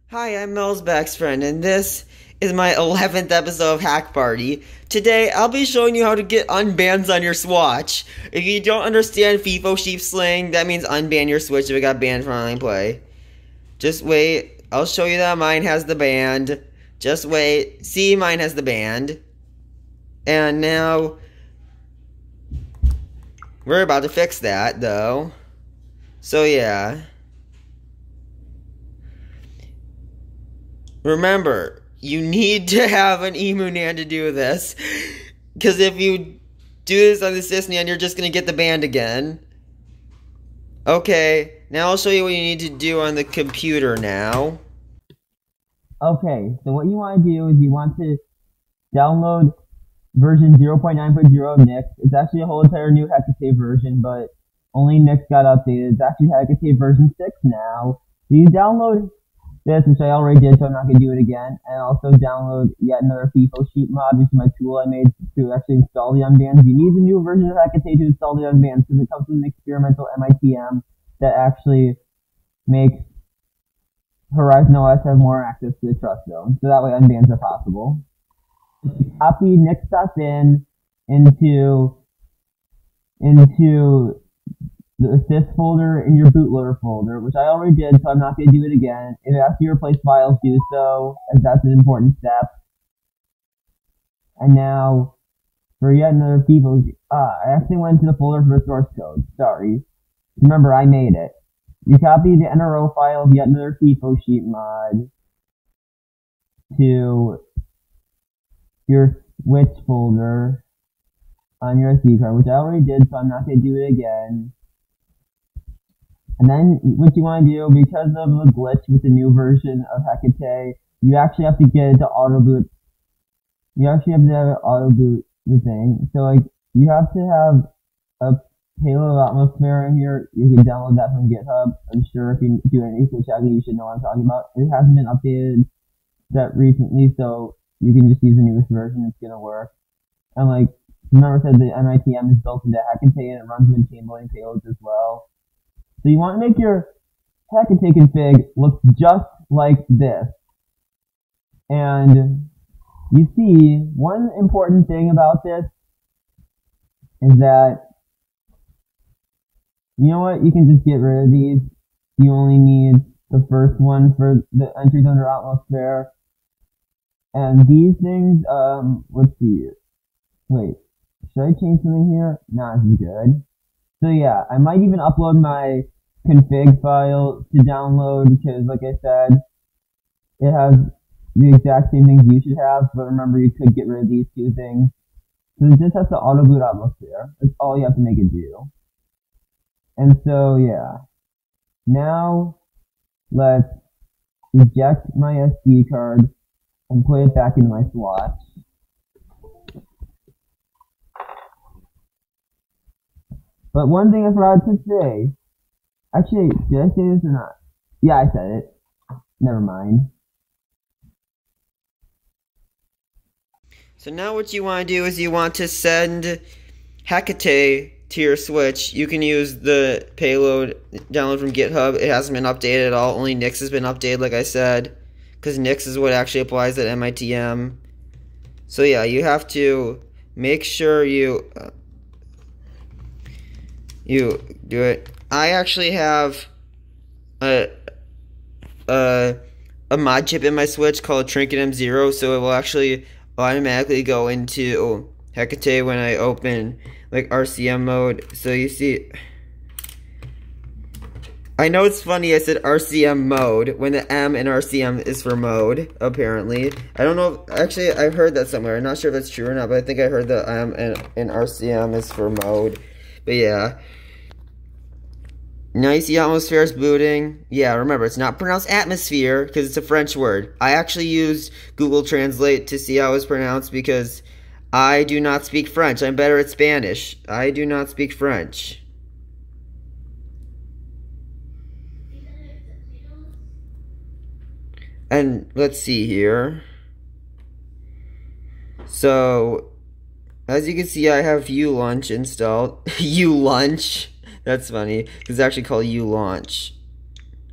Hi, I'm Mel's best friend, and this is my 11th episode of Hack Party. Today, I'll be showing you how to get unbans on your swatch. If you don't understand FIFO sheep slang, that means unban your switch if it got banned from online play. Just wait, I'll show you that mine has the band. Just wait, see, mine has the band. And now, we're about to fix that, though. So yeah. Remember, you need to have an unban to do this. Because if you do this on the Sysnian, you're just going to get the band again. Okay, now I'll show you what you need to do on the computer now. Okay, so what you want to do is you want to download version 0.9.0 of Nix. It's actually a whole entire new hacc version, but only Nix got updated. It's actually hacc version 6 now. So you download this, which I already did, so I'm not going to do it again, and also download yet another FIFO sheet mod, which is my tool I made to actually install the unbans. You need the new version of hacc to install the unbans, because it comes with an experimental MITM that actually makes Horizon OS have more access to the TrustZone, so that way unbans are possible. Copy nix.bin into the assist folder in your bootloader folder, which I already did, so I'm not going to do it again. If it asks you to replace files, do so, as that's an important step. And now, for yet another FIFO, I actually went to the folder for the source code. Sorry. Remember, I made it. You copy the NRO file of yet another FIFO sheet mod to your switch folder on your SD card, which I already did, so I'm not going to do it again. And then what you want to do, because of the glitch with the new version of hacc, you actually have to get it to auto boot. You actually have to have it auto boot the thing. So like you have to have a payload atmosphere in here. You can download that from GitHub. I'm sure if you do an switch hacking, you should know what I'm talking about. It hasn't been updated that recently, so you can just use the newest version. It's gonna work. And like remember, I said the MITM is built into hacc and it runs maintain loading payloads as well. So you want to make your hacc config look just like this. And you see, one important thing about this is that, you know what, you can just get rid of these. You only need the first one for the entries under atmosphere. And these things, let's see. Wait, should I change something here? Nah, this is good. So yeah, I might even upload my config file to download because, like I said, it has the exact same things you should have, but remember you could get rid of these two things. So it just has to auto boot atmosphere. That's all you have to make it do. And so yeah, now let's eject my SD card and put it back into my swatch. But one thing I forgot to say, actually, did I say this or not? Yeah, I said it. Never mind. So now what you want to do is you want to send hacc to your switch. You can use the payload download from GitHub. It hasn't been updated at all. Only Nix has been updated, like I said, because Nix is what actually applies at MITM. So yeah, you have to make sure you do it. I actually have a mod chip in my switch called Trinket M0, so it will actually automatically go into hacc when I open like RCM mode. So you see, I know it's funny I said RCM mode when the M in RCM is for mode, apparently. I don't know, actually I heard that somewhere. I'm not sure if that's true or not, but I think I heard the M in RCM is for mode. But yeah. Now you see atmosphere is booting. Yeah, remember, it's not pronounced atmosphere because it's a French word. I actually used Google Translate to see how it's pronounced because I do not speak French. I'm better at Spanish. I do not speak French. And let's see here. So, as you can see, I have uLaunch installed. uLaunch. That's funny. It's actually called uLaunch.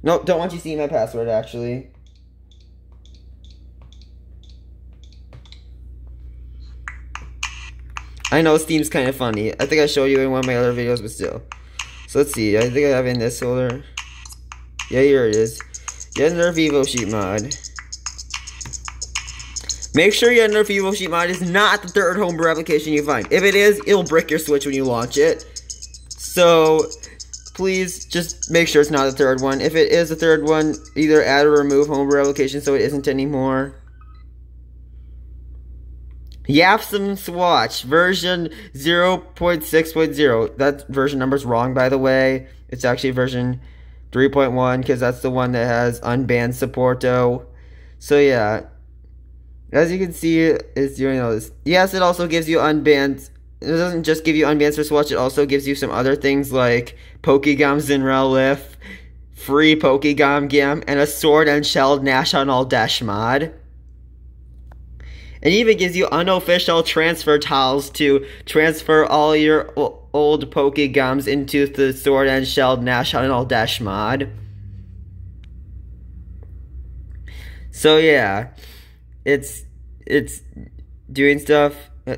Nope, don't want you seeing my password, actually. I know Steam's kind of funny. I think I showed you in one of my other videos, but still. So let's see. I think I have in this folder. Yeah, here it is. Get another Vivo Sheet mod. Make sure your Nerf Vivo Sheet mod is not the third homebrew application you find. If it is, it'll brick your Switch when you launch it. So, please just make sure it's not the third one. If it is the third one, either add or remove homebrew application so it isn't anymore. Yapsum Swatch, version 0.6.0. That version number's wrong, by the way. It's actually version 3.1, because that's the one that has unban support, though. So, yeah. As you can see, it's doing all this. Yes, it also gives you unbans. It doesn't just give you unbans for Swatch, it also gives you some other things like Pokegums in Relief, free Pokegum Gam, and a Sword and Shelled National Dash mod. It even gives you unofficial transfer tiles to transfer all your old Pokegums into the Sword and Shelled National Dash mod. So yeah, it's doing stuff.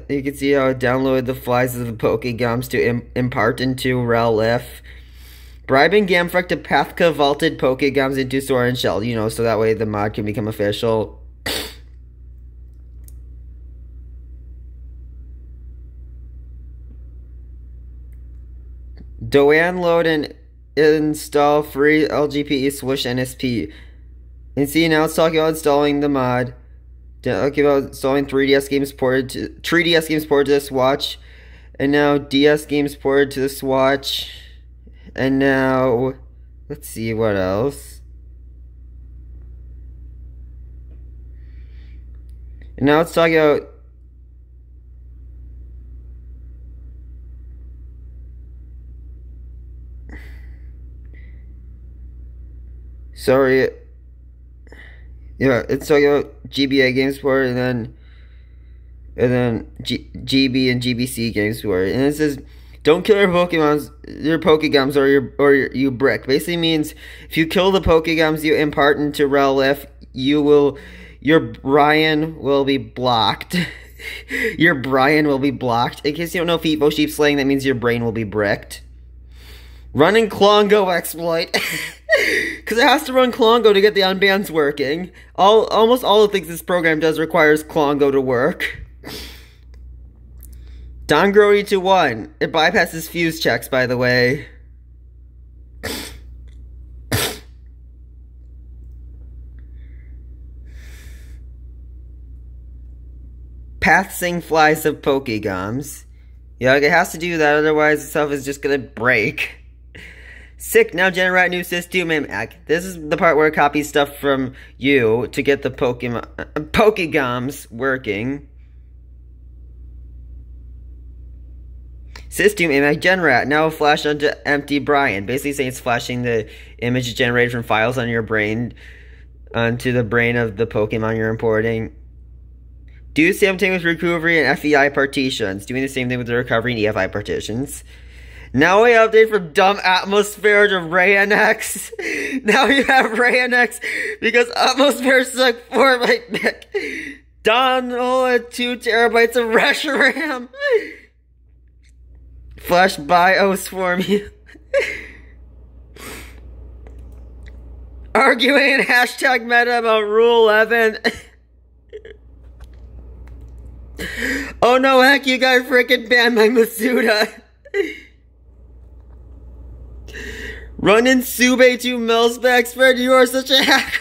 You can see how it downloaded the flies of the Pokegums to impart into Relief. Bribing Gamfrek to Pathka vaulted Pokegums into Sword and Shelled, you know, so that way the mod can become official. Download and install free LGPE Swish NSP. And see, now it's talking about installing the mod. Talking about installing 3DS games ported to the Swatch. And now DS games ported to the Swatch. And now, let's see what else. And now it's talking about sorry. Yeah, it's talking about GBA games for it, and then GB and GBC games for it. And it says, don't kill your Pokegums, or you brick. Basically means if you kill the Pokegums you impart into Relief, your Brian will be blocked. Your Brian will be blocked. In case you don't know Feepo Sheep slang, that means your brain will be bricked. Running Klongo exploit. Because it has to run Klongo to get the unbans working. Almost all the things this program does requires Klongo to work. Don Grody to 1. It bypasses fuse checks, by the way. Pathsing flies of Pokegums. Yeah, it has to do that, otherwise the stuff is just gonna break. Sick, now generate new system mimic. This is the part where it copies stuff from you to get the Pokegums working. System image generate, now flash onto empty Brian. Basically saying it's flashing the image generated from files on your brain onto the brain of the Pokemon you're importing. Do the same thing with recovery and FEI partitions. Doing the same thing with the recovery and EFI partitions. Now we update from Dumb Atmosphere to RayNX. Now you have RayNX because Atmosphere sucked 4 meg. Download 2 terabytes of RAM. Flash BIOS for me. Arguing hashtag meta about Rule 11. Oh no, heck, you guys freaking banned my Masuda. Running Sube to Milspec spread, you are such a hacker.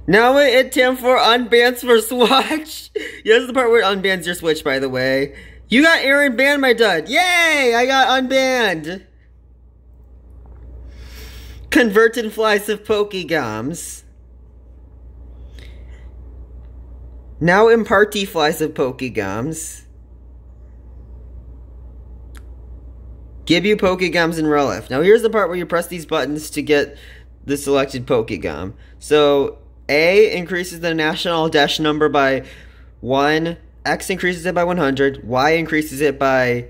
Now we hit Tim for unbans for Swatch. Yeah, this is the part where it unbans your Switch, by the way. You got Aaron banned, my dud. Yay! I got unbanned. Converted flies of Pokegums. Now in partii flies of Pokegums. Give you Pokegums in Relief. Now here's the part where you press these buttons to get the selected Pokegum. So A increases the national dash number by 1. X increases it by 100. Y increases it by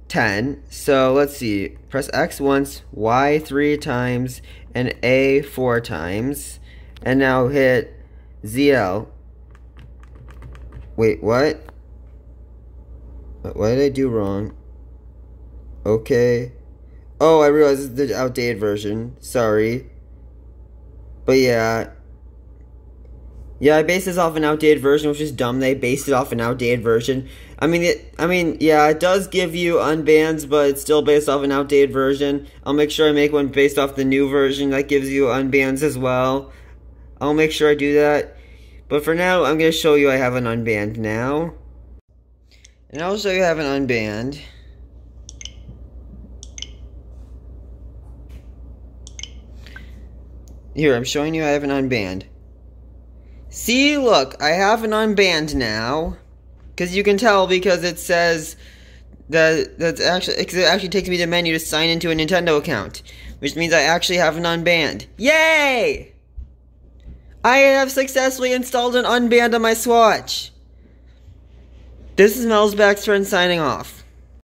10. So let's see. Press X once, Y 3 times, and A 4 times. And now hit ZL. Wait, what? What did I do wrong? Okay. Oh, I realized this is the outdated version. Sorry. But yeah. Yeah, I based this off an outdated version, which is dumb. They based it off an outdated version. Yeah, it does give you unbans, but it's still based off an outdated version. I'll make sure I make one based off the new version that gives you unbans as well. I'll make sure I do that. But for now, I'm going to show you I have an unbanned now. And I'll show you I have an unbanned. Here, I'm showing you I have an unbanned. See, look, I have an unbanned now. Because you can tell because it says that it actually takes me to the menu to sign into a Nintendo account. Which means I actually have an unbanned. Yay! I have successfully installed an unbanned on my Swatch. This is Mel's Backstrand signing off.